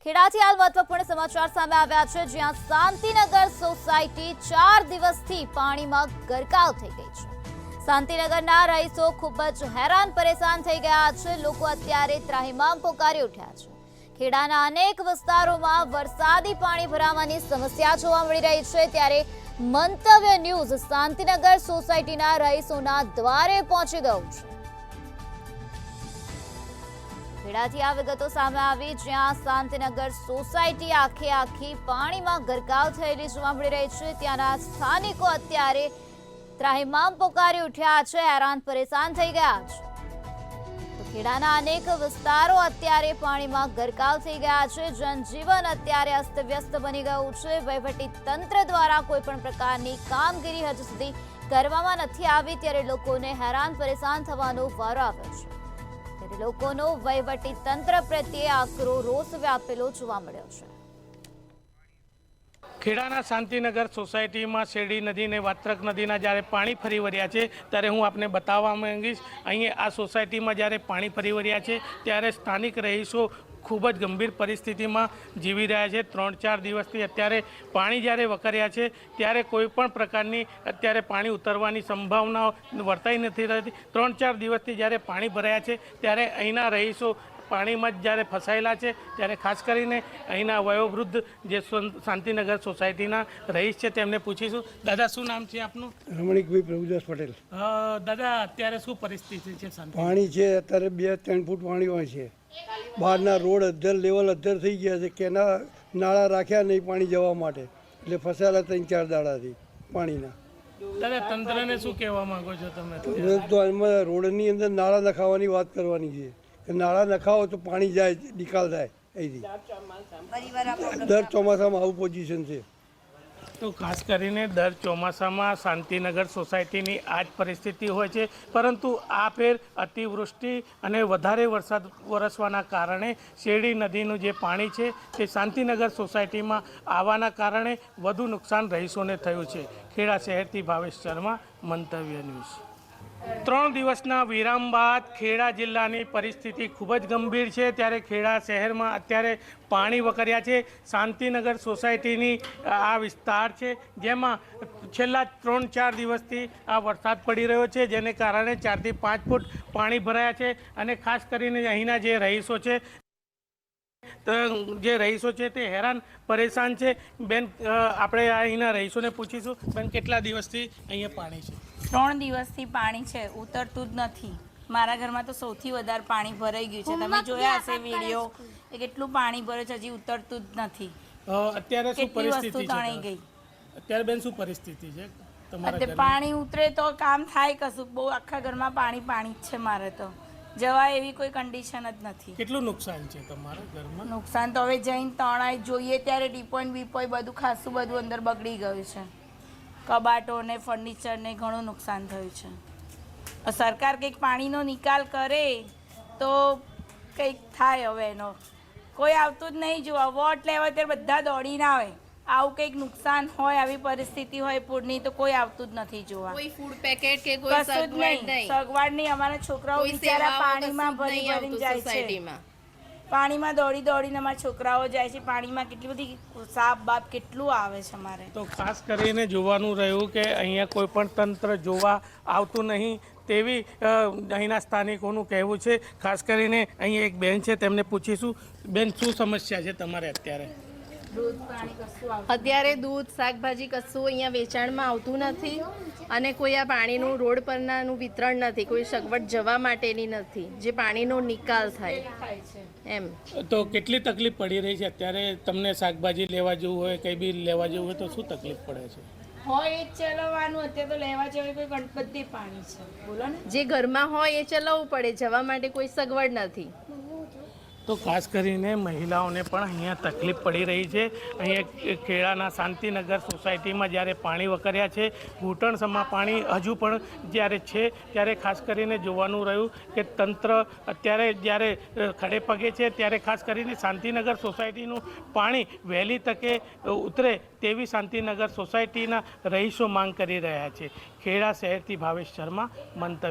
ખેડાથી હાલ મહત્વપૂર્ણ સમાચાર સામે આવ્યા છે, જ્યાં શાંતિનગર સોસાયટી 4 દિવસથી પાણીમાં ગરકાવ થઈ ગઈ છે। શાંતિનગરના રહીશો ખૂબ જ હેરાન પરેશાન થઈ ગયા છે। લોકો અત્યારે ત્રાહિમામ પોકારી ઉઠ્યા છે। ખેડાના અનેક વિસ્તારોમાં વરસાદી પાણી ભરાવાની સમસ્યા જોવા મળી રહી છે, ત્યારે મંતવ્ય ન્યૂઝ શાંતિનગર સોસાયટીના રહીશોના દ્વારે પહોંચી ગયું છે। ખેડાથી આ વિગતો સામે આવી, જ્યાં શાંતિનગર સોસાયટી આખી પાણીમાં ગરકાવ થયેલી જોવા મળી રહી છે। ત્યાંના સ્થાનિકો અત્યારે ત્રાહિમામ પોકારી ઉઠ્યા છે, હેરાન પરેશાન થઈ ગયા છે। તો ખેડાના અનેક વિસ્તારો અત્યારે પાણીમાં ગરકાવ થઈ ગયા છે। જનજીવન અત્યારે અસ્તવ્યસ્ત બની ગયું છે। વહીવટી તંત્ર દ્વારા કોઈ પણ પ્રકારની કામગીરી હજુ સુધી કરવામાં નથી આવી, ત્યારે લોકોને હેરાન પરેશાન થવાનો વારો આવ્યો છે। લોકોનો વહીવટી તંત્ર પ્રત્યે આકરો રોષ વ્યાપેલો જોવા મળ્યો છે। ખેડાના શાંતિનગર સોસાયટીમાં શેરડી નદી અને વાત્રક નદીના જ્યારે પાણી ફરી વળ્યા છે, ત્યારે હું આપને બતાવવા માંગીશ। અહીંયા આ સોસાયટીમાં જ્યારે પાણી ફરી વળ્યા છે, ત્યારે સ્થાનિક રહીશો ખૂબ જ ગંભીર પરિસ્થિતિમાં જીવી રહ્યા છે। 3-4 દિવસથી અત્યારે પાણી જ્યારે વકર્યા છે, ત્યારે કોઈ પણ પ્રકારની અત્યારે પાણી ઉતરવાની સંભાવના વર્તાઈ નથી રહેતી। 3-4 દિવસથી જ્યારે પાણી ભરાયા છે, ત્યારે અહીંના રહીશો પાણીમાં જ જ્યારે ફસાયેલા છે, ત્યારે ખાસ કરીને અહીંના વયોવૃદ્ધ જે શાંતિનગર સોસાયટીના રહીશ છે તેમને પૂછીશું। દાદા, શું નામ છે આપનું? રમણીકભાઈ પ્રભુદાસ પટેલ। દાદા, અત્યારે શું પરિસ્થિતિ છે? પાણી છે અત્યારે 2-3 ફૂટ પાણી હોય છે। બહારના રોડ અધ્ધર લેવલ અધ્ધર થઈ ગયા છે, કેના નાળા રાખ્યા નહીં પાણી જવા માટે, એટલે ફસાયેલા 3-4 દાડાથી પાણીના। દાદા, તંત્રને શું કહેવા માંગો છો તમે? તો એમાં રોડની અંદર નાળા નખાવાની વાત કરવાની છે કે નાળા નખાવો તો પાણી જાય, નિકાલ થાય અહીંથી। દર ચોમાસામાં આવું પોઝિશન છે। તો ખાસ કરીને દર ચોમાસામાં શાંતિનગર સોસાયટીની આ જ પરિસ્થિતિ હોય છે, પરંતુ આ ફેર અતિવૃષ્ટિ અને વધારે વરસાદ વરસવાના કારણે શેરડી નદીનું જે પાણી છે તે શાંતિનગર સોસાયટીમાં આવવાના કારણે વધુ નુકસાન રહીશોને થયું છે। ખેડા શહેરથી ભાવેશ શર્મા, મંતવ્ય ન્યૂઝ। 3 દિવસના વિરામ બાદ ખેડા જિલ્લાની પરિસ્થિતિ ખૂબ જ ગંભીર છે, ત્યારે ખેડા શહેરમાં અત્યારે પાણી વકર્યા છે। શાંતિનગર સોસાયટીની આ વિસ્તાર છે, જેમાં છેલ્લા 3-4 દિવસથી આ વરસાદ પડી રહ્યો છે, જેને કારણે 4 થી 5 ફૂટ પાણી ભરાયા છે। અને ખાસ કરીને અહીંના જે રહીશો છે તે હેરાન પરેશાન છે। બેન, આપણે અહીંના રહીશોને પૂછીશું। બેન, કેટલા દિવસથી અહીંયા પાણી છે? 3 દિવસથી પાણી છે, ઉતરતું જ નથી। મારા ઘરમાં તો સૌથી વધારે પાણી ભરાઈ ગયું છે। તમે જોયા હશે વિડીયો, એ કેટલું પાણી ભરે છે, હજી ઉતરતું જ નથી। અત્યારે શું પરિસ્થિતિ તણાઈ ગઈ? અત્યારે બેન શું પરિસ્થિતિ છે તમારા? પાણી ઉતરે તો કામ થાય કશું? બહુ આખા ઘરમાં પાણી જ છે। મારે તો જવાય એવી કોઈ કન્ડિશન જ નથી। કેટલું નુકસાન છે તમારા ઘરમાં? નુકસાન તો હવે જઈને તણાઈ જોઈએ ત્યારે ડીપોઈન્ટ બધું ખાસું બધું અંદર બગડી ગયું છે। કબાટો ને ફર્નિચર ને ઘણું નુકસાન થયું છે। સરકાર કંઈક પાણીનો નિકાલ કરે તો કંઈક થાય। હવે એનો કોઈ આવતું જ નહીં। જોવા વોટ લેવા ત્યારે બધા દોડીને આવે। આવું કંઈક નુકસાન હોય, આવી પરિસ્થિતિ હોય પૂરની, તો કોઈ આવતું જ નથી જોવા। કોઈ ફૂડ પેકેટ કે કોઈ સગવડ નહીં। સગવડ નહીં। અમારા છોકરાઓ બિચારા પાણીમાં ભરીને જાય છે। પાણીમાં દોડીને અમારા છોકરાઓ જાય છે। પાણીમાં કેટલી બધી સાપ બાપ કેટલું આવે છે અમારે। તો ખાસ કરીને જોવાનું રહ્યું કે અહીંયા કોઈ પણ તંત્ર જોવા આવતું નહીં, તેવી અહીંના સ્થાનિકોનું કહેવું છે। ખાસ કરીને અહીંયા એક બેન છે, તેમને પૂછીશું। બેન, શું સમસ્યા છે તમારે અત્યારે? અત્યારે દૂધ શાકભાજી કશું અહીંયા વેચાણમાં આવતું નથી, અને કોઈ આ પાણીનું રોડ પરનાનું વિતરણ નથી, કોઈ સગવડ જવા માટેની નથી જે પાણીનો નિકાલ થાય એમ। તો કેટલી તકલીફ પડી રહી છે અત્યારે? તમને શાકભાજી લેવા જવું હોય, કંઈ બી લેવા જવું હોય તો શું તકલીફ પડે છે? હોય એ ચલાવવાનું, અત્યારે તો લેવા જવા કોઈ ગણપતિ પાણી છે, બોલો ને। જે ઘરમાં હોય એ ચલાવવું પડે, જવા માટે કોઈ સગવડ નથી। તો ખાસ કરીને મહિલાઓને પણ અહીંયા તકલીફ પડી રહી છે। અહીંયા ખેડાના શાંતિનગર સોસાયટીમાં જ્યારે પાણી વકર્યા છે, ઘૂંટણસમાં પાણી હજુ પણ જ્યારે છે, ત્યારે ખાસ કરીને જોવાનું રહ્યું કે તંત્ર અત્યારે જ્યારે ખડે પગે છે, ત્યારે ખાસ કરીને શાંતિનગર સોસાયટીનું પાણી વહેલી તકે ઉતરે તેવી શાંતિનગર સોસાયટીના રહીશો માંગ કરી રહ્યા છે। ખેડા શહેરથી ભાવેશ શર્મા, મંતવ્ય।